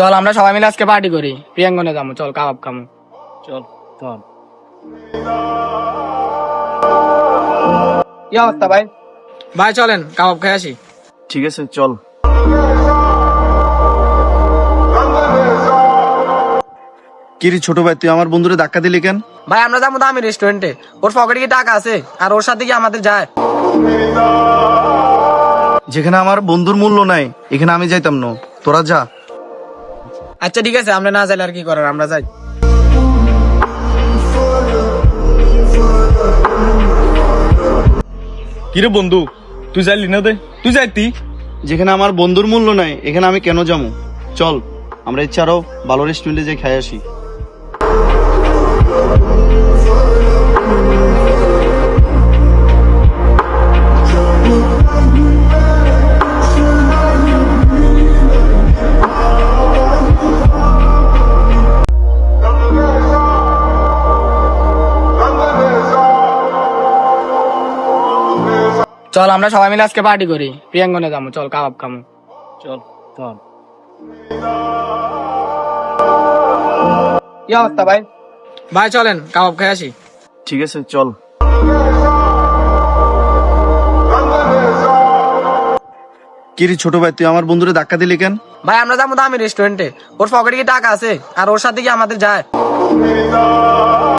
চল আমরা সবাই মিলে আজকে পার্টি করি, প্রিয়াঙ্গনে যাবো, চল কাবাব খামু। চল চল। কি অবস্থা ভাই? ভাই চলেন কাবাব খাই আসি। ঠিক আছে চল। কিরে ছোট ভাই, তুই আমার বন্ধুরে ধাক্কা দিলি কেন? ভাই আমরা যাবো দামি রেস্টুরেন্টে, ওর পকেটে কি টাকা আছে আর ওর সাথে কি আমাদের যায়? যেখানে আমার বন্ধুর মূল্য নাই এখানে আমি যাইতাম না, তোরা যা। আচ্ছা ঠিক আছে, আমরা না যাইলে আর কি করার, আমরা যাই। কিরে বন্ধু, তুই যাইলি না? তুই যাইতি। যেখানে আমার বন্ধুর মূল্য নাই এখানে আমি কেন যাবো? চল আমরা ইচ্ছা আরো ভালো রেস্টুরেন্টে যাই খাই আসি। চল আমরা সবাই মিলে আজকে পার্টি করি, প্রিয়াঙ্গনে যাবো, চল কাবাব খামু। চল চল। কি অবস্থা ভাই? ভাই চলেন কাবাব খাই আসি। ঠিক আছে চল। কিরে ছোট ভাই, তুই আমার বন্ধুরে ধাক্কা দিলি কেন? ভাই আমরা যাবো দামি রেস্টুরেন্টে, ওর পকেটে কি টাকা আছে আর ওর সাথে কি আমাদের যায়?